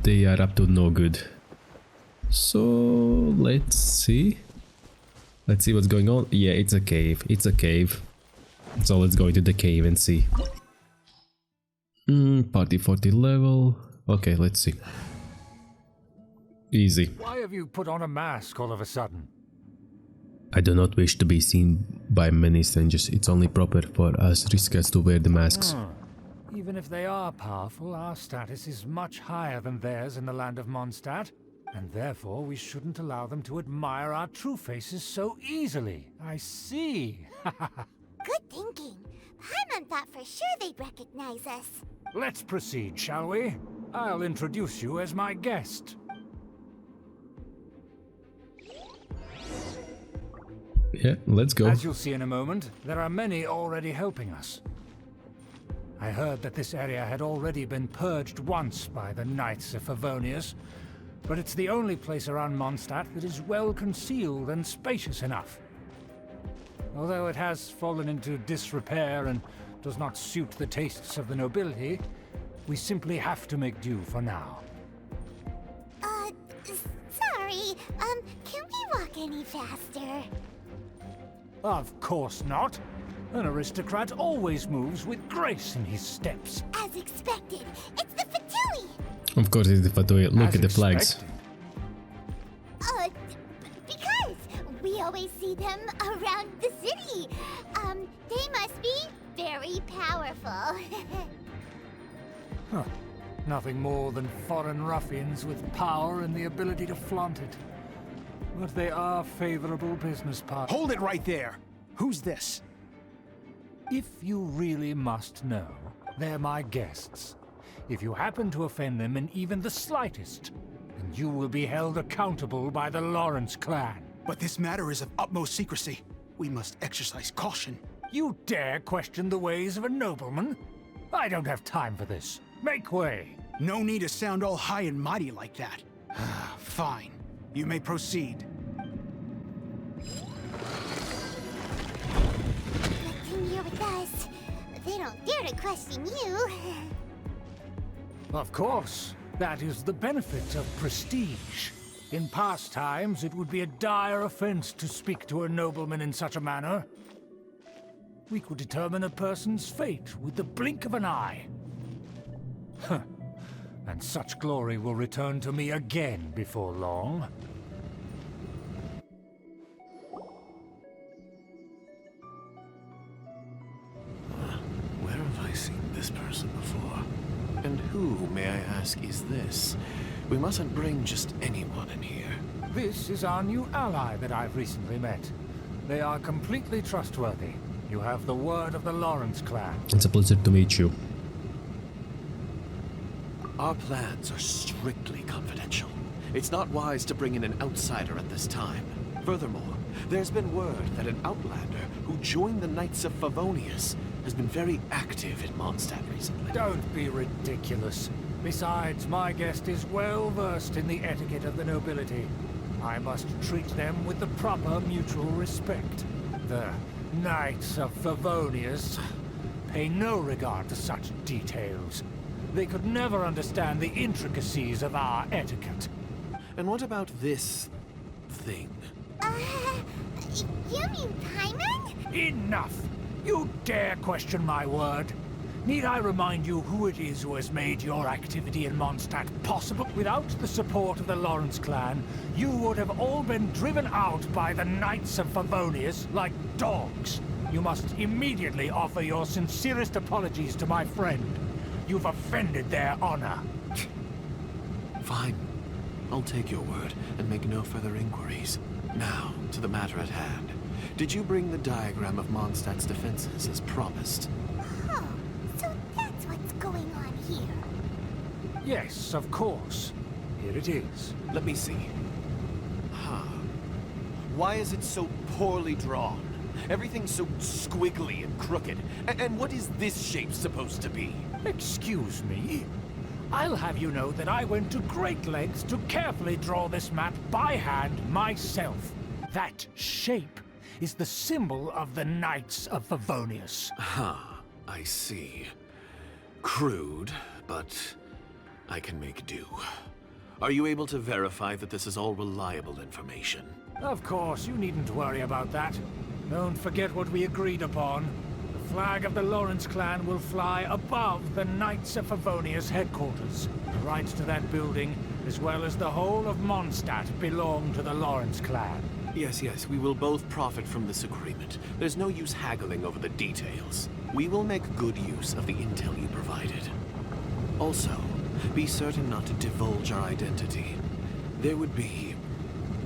they are up to no good. So let's see what's going on. Yeah, it's a cave, so let's go into the cave and see. Party 40 level. Okay, let's see. Easy. Why have you put on a mask all of a sudden? I do not wish to be seen by many strangers. It's only proper for us riskas to wear the masks. Even if they are powerful, our status is much higher than theirs in the land of Mondstadt, and therefore we shouldn't allow them to admire our true faces so easily. I see. Good thinking. Paimon thought for sure they'd recognize us. Let's proceed, shall we? I'll introduce you as my guest. Yeah, let's go. As you'll see in a moment, there are many already helping us. I heard that this area had already been purged once by the Knights of Favonius, but it's the only place around Mondstadt that is well concealed and spacious enough. Although it has fallen into disrepair and does not suit the tastes of the nobility, we simply have to make do for now. Sorry, can we walk any faster? Of course not. An aristocrat always moves with grace in his steps. As expected, it's the Fatui! Of course it's the Fatui. Look at the flags. Because we always see them around the city. They must be very powerful. Huh. Nothing more than foreign ruffians with power and the ability to flaunt it. But they are favorable business partners. Hold it right there! Who's this? If you really must know, they're my guests. If you happen to offend them in even the slightest, then you will be held accountable by the Lawrence clan. But this matter is of utmost secrecy. We must exercise caution. You dare question the ways of a nobleman? I don't have time for this. Make way! No need to sound all high and mighty like that. Fine. You may proceed. Good thing you're with us. They don't dare to question you. Of course. That is the benefit of prestige. In past times, it would be a dire offense to speak to a nobleman in such a manner. We could determine a person's fate with the blink of an eye. Huh. And such glory will return to me again before long. Where have I seen this person before? And who, may I ask, is this? We mustn't bring just anyone in here. This is our new ally that I've recently met. They are completely trustworthy. You have the word of the Lawrence clan. It's a pleasure to meet you. Our plans are strictly confidential. It's not wise to bring in an outsider at this time. Furthermore, there's been word that an outlander who joined the Knights of Favonius has been very active in Mondstadt recently. Don't be ridiculous. Besides, my guest is well versed in the etiquette of the nobility. I must treat them with the proper mutual respect. The Knights of Favonius pay no regard to such details. They could never understand the intricacies of our etiquette. And what about this thing? You mean Paimon? Enough! You dare question my word? Need I remind you who it is who has made your activity in Mondstadt possible? Without the support of the Lawrence clan, you would have all been driven out by the Knights of Favonius like dogs. You must immediately offer your sincerest apologies to my friend. You've offended their honor. Fine. I'll take your word and make no further inquiries. Now, to the matter at hand. Did you bring the diagram of Mondstadt's defenses as promised? Oh, so that's what's going on here. Yes, of course. Here it is. Let me see. Huh. Why is it so poorly drawn? Everything's so squiggly and crooked. And what is this shape supposed to be? Excuse me? I'll have you know that I went to great lengths to carefully draw this map by hand myself. That shape is the symbol of the Knights of Favonius. I see. Crude, but I can make do. Are you able to verify that this is all reliable information? Of course, you needn't worry about that. Don't forget what we agreed upon. The flag of the Lawrence clan will fly above the Knights of Favonius headquarters. The rights to that building, as well as the whole of Mondstadt, belong to the Lawrence clan. Yes, we will both profit from this agreement. There's no use haggling over the details. We will make good use of the intel you provided. Also, be certain not to divulge our identity. There would be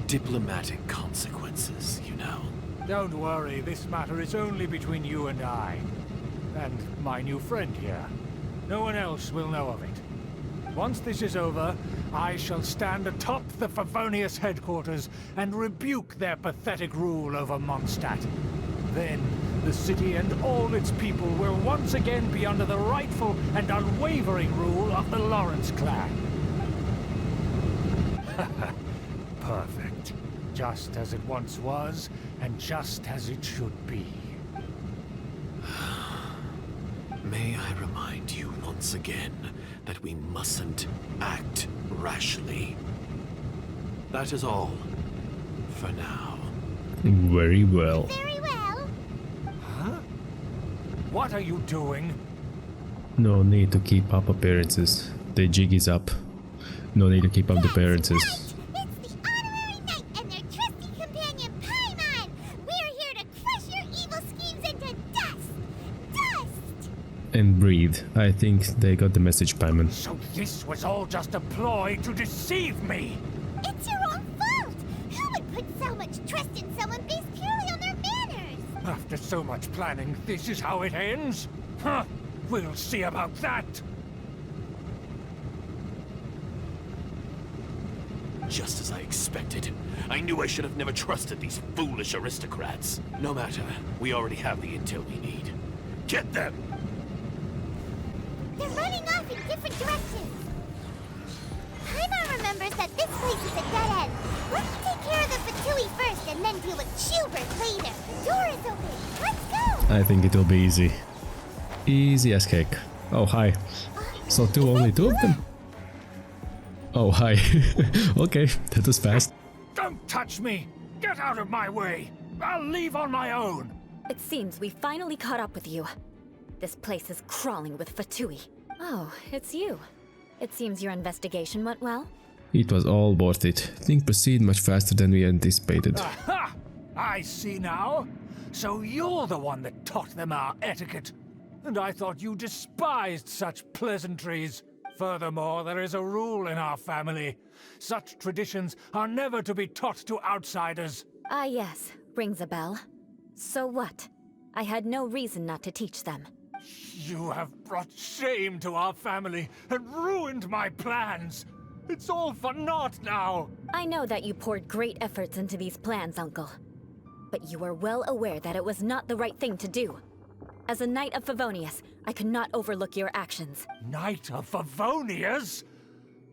diplomatic consequences, you know. Don't worry, this matter is only between you and I. And my new friend here. No one else will know of it. Once this is over, I shall stand atop the Favonius headquarters and rebuke their pathetic rule over Mondstadt. Then, the city and all its people will once again be under the rightful and unwavering rule of the Lawrence clan. Perfect. Just as it once was, and just as it should be. May I remind you once again that we mustn't act rashly. That is all, for now. Very well. Very well. Huh? What are you doing? No need to keep up appearances. The jig is up. No need to keep up the appearances. It's the honorary knight and their trusty companion Paimon! We're here to crush your evil schemes into dust! Dust! And breathe. I think they got the message, Paimon. So this was all just a ploy to deceive me! It's your own fault! Who would put so much trust in someone based purely on their manners? After so much planning, this is how it ends? Huh! We'll see about that! Just as I expected. I knew I should have never trusted these foolish aristocrats. No matter, we already have the intel we need. Get them! They're running off in different directions. Paimon remembers that this place is a dead end. Let's take care of the Fatui first and then deal with Schubert later. The door is open. Let's go! I think it will be easy. Easy as cake. Oh, hi. So only two of them? Oh, hi. Okay, that was fast. Don't touch me! Get out of my way! I'll leave on my own! It seems we finally caught up with you. This place is crawling with Fatui. Oh, it's you. It seems your investigation went well. It was all worth it. Things proceed much faster than we anticipated. Aha! I see now. So you're the one that taught them our etiquette. And I thought you despised such pleasantries. Furthermore, there is a rule in our family. Such traditions are never to be taught to outsiders. Ah, yes. Rings a bell. So what? I had no reason not to teach them. You have brought shame to our family and ruined my plans. It's all for naught now. I know that you poured great efforts into these plans, Uncle. But you are well aware that it was not the right thing to do. As a Knight of Favonius, I could not overlook your actions. Knight of Favonius?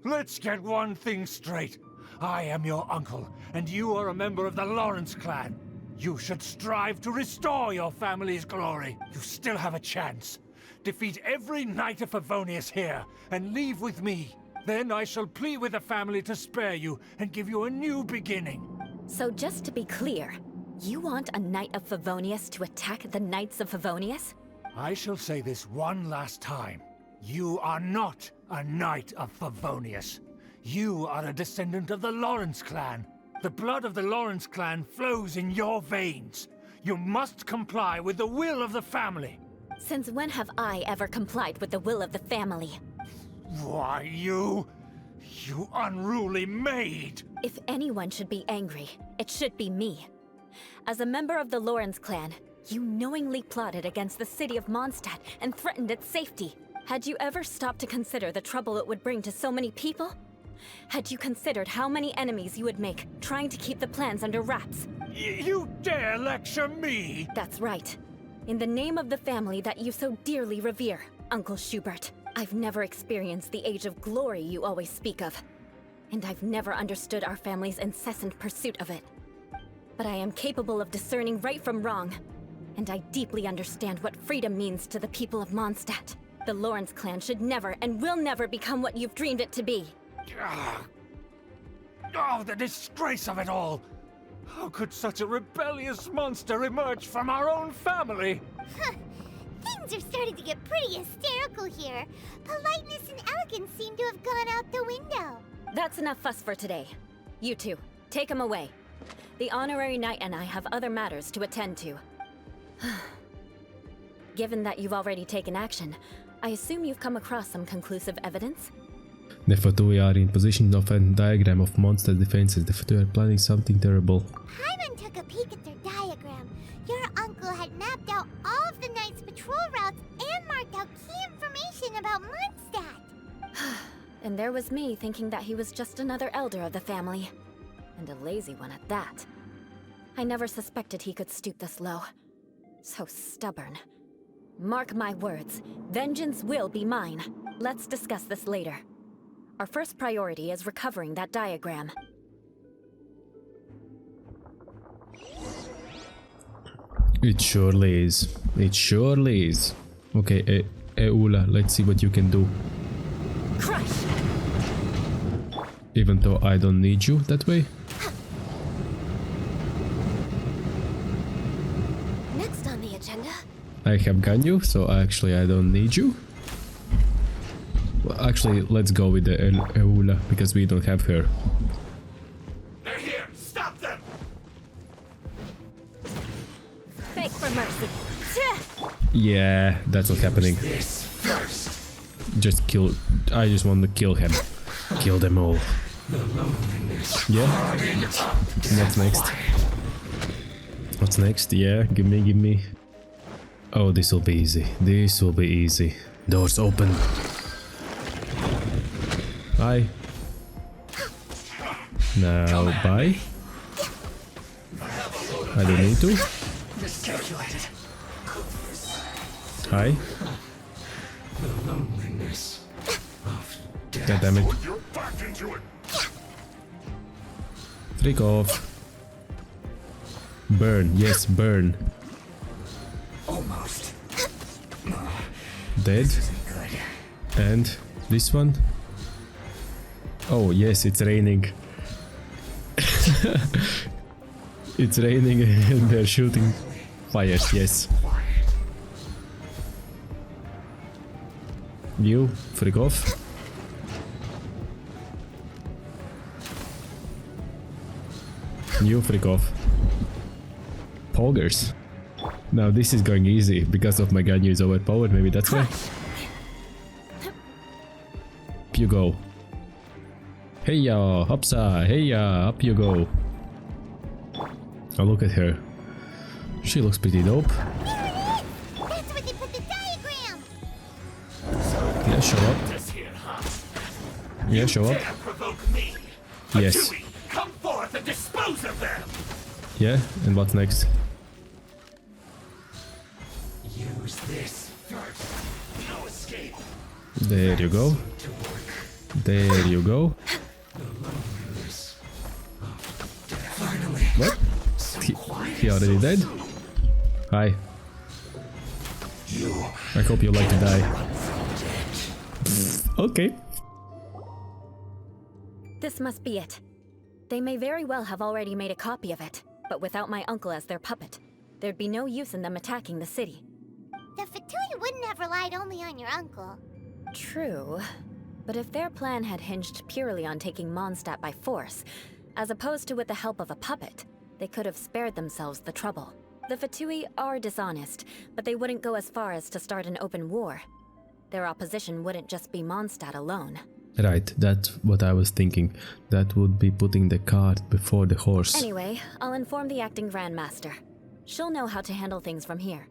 Let's get one thing straight. I am your uncle, and you are a member of the Lawrence clan. You should strive to restore your family's glory. You still have a chance. Defeat every Knight of Favonius here, and leave with me. Then I shall plead with the family to spare you and give you a new beginning. So just to be clear, you want a Knight of Favonius to attack the Knights of Favonius? I shall say this one last time. You are not a Knight of Favonius. You are a descendant of the Lawrence clan. The blood of the Lawrence clan flows in your veins. You must comply with the will of the family. Since when have I ever complied with the will of the family? Why, you unruly maid! If anyone should be angry, it should be me. As a member of the Lawrence clan, you knowingly plotted against the city of Mondstadt and threatened its safety. Had you ever stopped to consider the trouble it would bring to so many people? Had you considered how many enemies you would make, trying to keep the plans under wraps? You dare lecture me? That's right. In the name of the family that you so dearly revere, Uncle Schubert, I've never experienced the age of glory you always speak of. And I've never understood our family's incessant pursuit of it. But I am capable of discerning right from wrong. And I deeply understand what freedom means to the people of Mondstadt. The Lawrence clan should never and will never become what you've dreamed it to be. Oh, the disgrace of it all! How could such a rebellious monster emerge from our own family? Things are starting to get pretty hysterical here. Politeness and elegance seem to have gone out the window. That's enough fuss for today. You two, take him away. The honorary knight and I have other matters to attend to. Given that you've already taken action, I assume you've come across some conclusive evidence? The Fatui are in position of a diagram of monster defenses. The Fatui are planning something terrible. Paimon took a peek at their diagram. Your uncle had mapped out all of the Knight's patrol routes and marked out key information about Mondstadt. And there was me thinking that he was just another elder of the family. And a lazy one at that. I never suspected he could stoop this low. So stubborn. Mark my words, vengeance will be mine. Let's discuss this later. Our first priority is recovering that diagram. It surely is. It surely is. Okay, Eula, let's see what you can do. Crush! Even though I don't need you that way. Next on the agenda. I have Ganyu, so actually I don't need you. Well, actually, let's go with the Eula, because we don't have her. They're here! Stop them! Beg for mercy. Yeah, that's what's happening. This first. Just kill... I just want to kill him. Kill them all. Yeah? What's next? What's next? Yeah, give me. Oh, this will be easy. This will be easy. Doors open. Bye. Now, bye. I don't need to. Hi. God damn it. Freak off. Burn. Yes, burn. Almost. Dead. And this one. Oh yes, it's raining. It's raining and they're shooting fires, yes. You, freak off. You, freak off. Poggers. Now this is going easy because of my Ganyu is overpowered, maybe that's why. Up you go. Hey ya, hopsa, hey ya, up you go. Oh, look at her. She looks pretty dope. Yeah, show up. Yeah, show up. Yes. Come forth and dispose of them! Yeah, and what's next? Use this first. No escape. There you go. There you go. What? He already dead? Hi. I hope you like to die. Okay. This must be it. They may very well have already made a copy of it, but without my uncle as their puppet, there'd be no use in them attacking the city. The Fatui wouldn't have relied only on your uncle. True. But if their plan had hinged purely on taking Mondstadt by force, as opposed to with the help of a puppet, they could have spared themselves the trouble. The Fatui are dishonest, but they wouldn't go as far as to start an open war. Their opposition wouldn't just be Mondstadt alone. Right, that's what I was thinking. That would be putting the cart before the horse. Anyway, I'll inform the acting Grandmaster. She'll know how to handle things from here.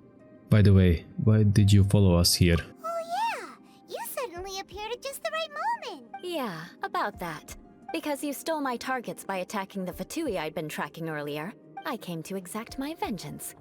By the way, why did you follow us here? Oh yeah! You suddenly appeared at just the right moment! Yeah, about that. Because you stole my targets by attacking the Fatui I'd been tracking earlier, I came to exact my vengeance.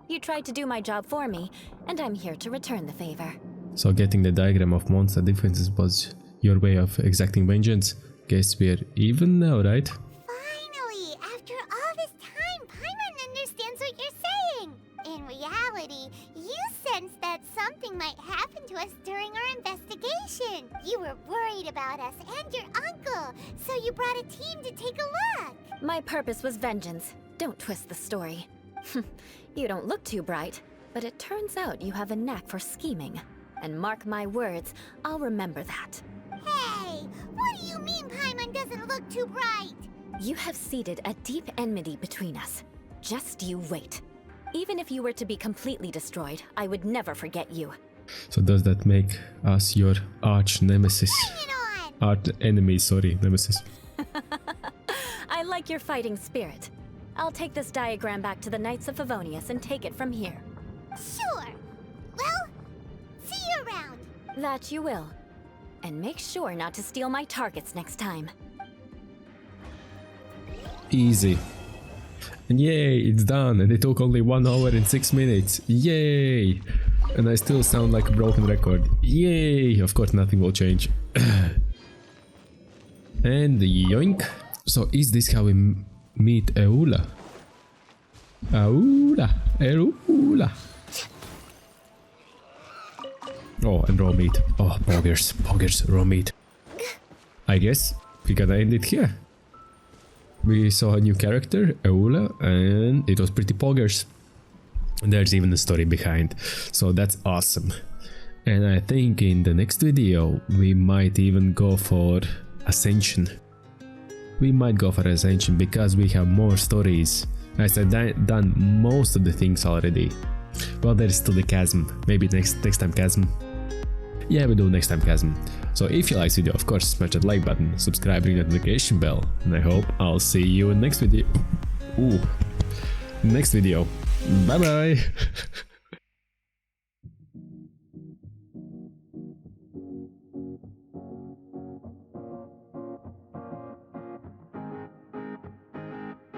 You tried to do my job for me, and I'm here to return the favor. So getting the diagram of monster defenses was your way of exacting vengeance? Guess we're even now, right? Finally! After all this time, Paimon understands what you're saying! In reality, you sensed that something might happen to us during our investigation. You were worried about us and your uncle, so you brought a team to take a look. My purpose was vengeance. Don't twist the story. You don't look too bright, but it turns out you have a knack for scheming. And mark my words, I'll remember that. Hey, what do you mean Paimon doesn't look too bright? You have seeded a deep enmity between us. Just you wait. Even if you were to be completely destroyed, I would never forget you. So does that make us your arch nemesis? Arch enemy, sorry, nemesis. I like your fighting spirit. I'll take this diagram back to the Knights of Favonius and take it from here. Sure. Well, see you around. That you will. And make sure not to steal my targets next time. Easy. And yay, it's done, and it took only 1 hour and 6 minutes. Yay! And I still sound like a broken record. Yay! Of course nothing will change. And yoink. So is this how we meet Eula? Eula. Oh, and raw meat. Oh, poggers, raw meat. I guess we gotta end it here. We saw a new character, Eula, and it was pretty poggers. There's even a story behind, so that's awesome. And I think in the next video we might even go for Ascension. We might go for Ascension because we have more stories. As I've done most of the things already. Well, there's still the Chasm. Maybe next time Chasm. Yeah, we do next time Chasm. So if you like this video, of course, smash that like button, subscribe, ring the notification bell, and I hope I'll see you in next video. Next video. Bye bye!